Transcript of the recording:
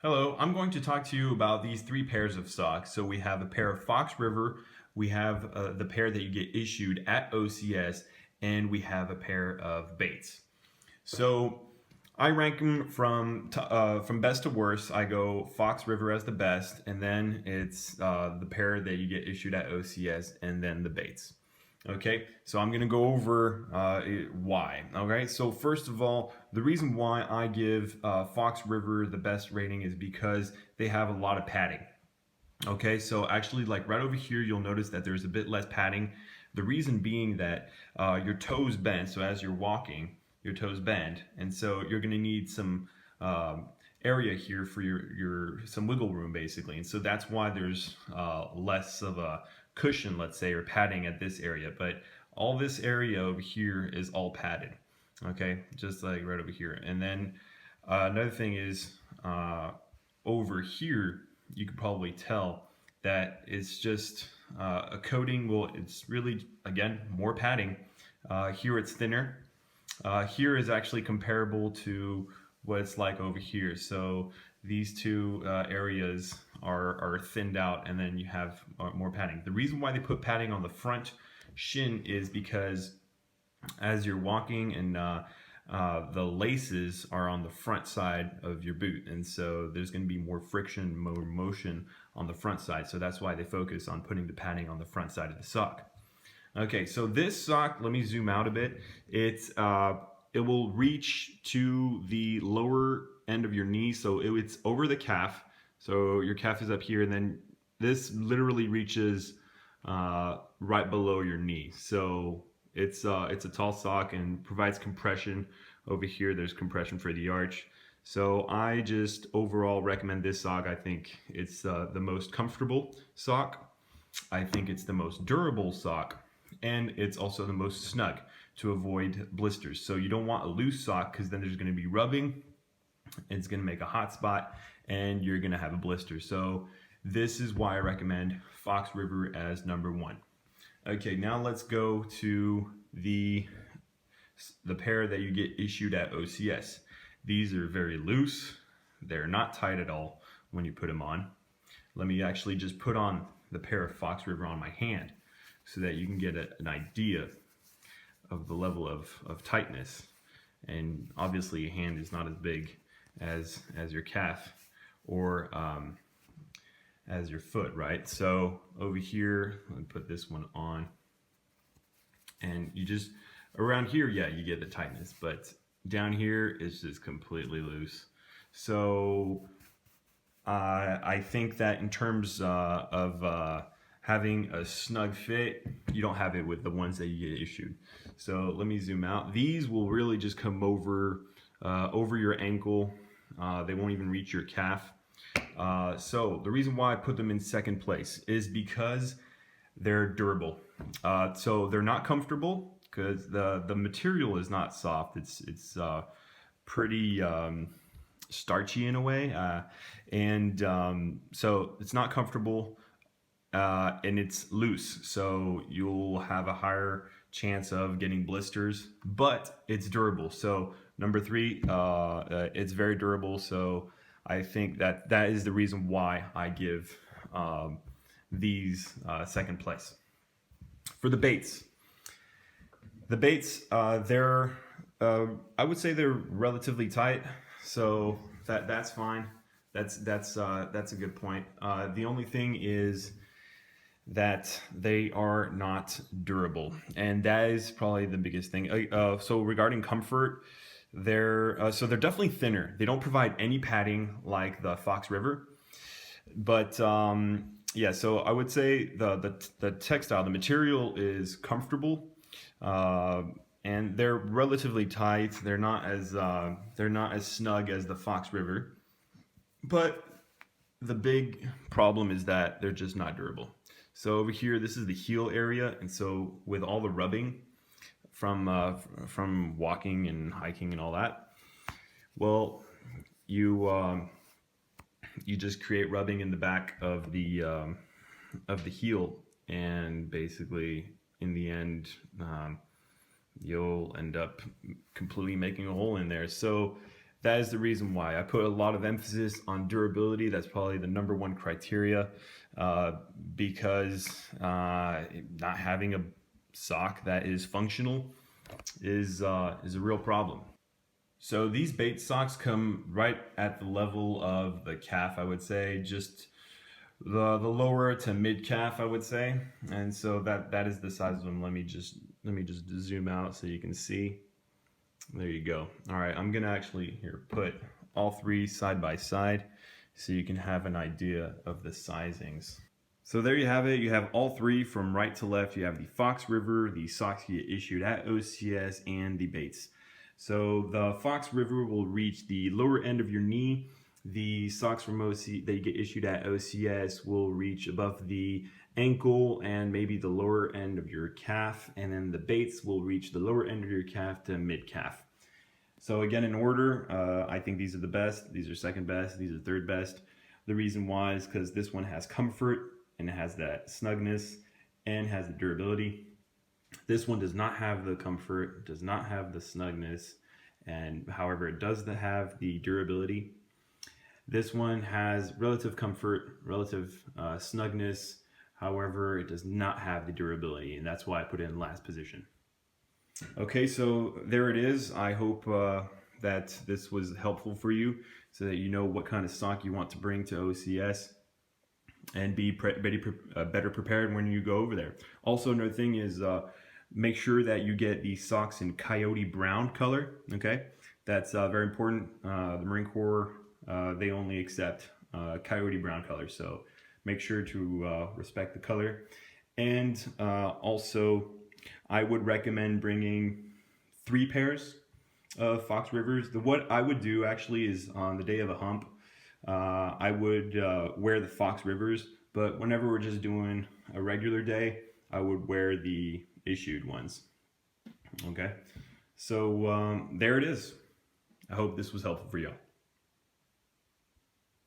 Hello, I'm going to talk to you about these three pairs of socks. So we have a pair of Fox River, we have the pair that you get issued at OCS, and we have a pair of Bates. So I rank them from best to worst. I go Fox River as the best, and then it's the pair that you get issued at OCS, and then the Bates. Okay, so I'm going to go over why. Okay, so first of all, the reason why I give Fox River the best rating is because they have a lot of padding. Okay, so actually, like right over here, you'll notice that there's a bit less padding. The reason being that your toes bend, so as you're walking, your toes bend, and so you're going to need some area here for your some wiggle room basically, and so that's why there's less of a cushion, let's say, or padding at this area. But all this area over here is all padded. Okay, just like right over here, and then another thing is over here you could probably tell that it's just a coating. Well, it's really, again, more padding. Here it's thinner. Here is actually comparable to what it's like over here. So these two areas are thinned out, and then you have more padding. The reason why they put padding on the front shin is because as you're walking and the laces are on the front side of your boot, and so there's going to be more friction, more motion on the front side. So that's why they focus on putting the padding on the front side of the sock. Okay, so this sock, let me zoom out a bit. It will reach to the lower end of your knee, so it's over the calf. So your calf is up here, and then this literally reaches right below your knee. So it's a tall sock and provides compression. Over here, there's compression for the arch. So I just overall recommend this sock. I think it's the most comfortable sock. I think it's the most durable sock, and it's also the most snug to avoid blisters. So you don't want a loose sock because then there's going to be rubbing, it's going to make a hot spot, and you're going to have a blister. So this is why I recommend Fox River as number one. Okay, now let's go to the pair that you get issued at OCS. These are very loose. They're not tight at all when you put them on. Let me actually just put on the pair of Fox River on my hand so that you can get an idea of the level of tightness. And obviously your hand is not as big as your calf or as your foot, right? So over here, let me put this one on, and you just, around here, yeah, you get the tightness, but down here it's just completely loose. So I think that in terms of having a snug fit, you don't have it with the ones that you get issued. So let me zoom out. These will really just come over your ankle. They won't even reach your calf. So the reason why I put them in second place is because they're durable. So they're not comfortable because the material is not soft. It's pretty starchy in a way, and so it's not comfortable, and it's loose. So you'll have a higher chance of getting blisters, but it's durable. So number three, it's very durable. So I think that is the reason why I give these second place. For the Bates, they're I would say they're relatively tight, so that's fine. That's a good point. The only thing is that they are not durable, and that is probably the biggest thing. So regarding comfort, they're definitely thinner. They don't provide any padding like the Fox River, but yeah. So I would say the textile, the material is comfortable, and they're relatively tight. They're not as snug as the Fox River, but the big problem is that they're just not durable. So over here, this is the heel area, and so with all the rubbing from walking and hiking and all that, well, you just create rubbing in the back of the heel, and basically in the end, you'll end up completely making a hole in there. So That is the reason why I put a lot of emphasis on durability. That's probably the #1 criteria, uh, because not having a sock that is functional is a real problem. So these bait socks come right at the level of the calf, I would say, just the lower to mid calf, I would say. And so that is the size of them. Let me just zoom out so you can see. There you go. All right, I'm gonna actually here put all three side by side so you can have an idea of the sizings. So there you have it. You have all three from right to left. You have the Fox River, the socks you get issued at OCS, and the baits. So the Fox River will reach the lower end of your knee. The socks from OC that you get issued at OCS will reach above the ankle and maybe the lower end of your calf, and then the baits will reach the lower end of your calf to mid calf. So again, in order, I think these are the best, these are second best, these are third best. The reason why is because this one has comfort and it has that snugness and has the durability. This one does not have the comfort, does not have the snugness, and however it does have the durability. This one has relative comfort, relative snugness, however it does not have the durability, and that's why I put it in last position. Okay, so there it is. I hope that this was helpful for you so that you know what kind of sock you want to bring to OCS and be better prepared when you go over there. Also, another thing is make sure that you get the socks in coyote brown color, okay? That's very important. The Marine Corps, they only accept coyote brown color, so make sure to respect the color. And also, I would recommend bringing 3 pairs of Fox Rivers. What I would do actually is on the day of a hump, I would wear the Fox Rivers, but whenever we're just doing a regular day, I would wear the issued ones. Okay, so there it is. I hope this was helpful for you.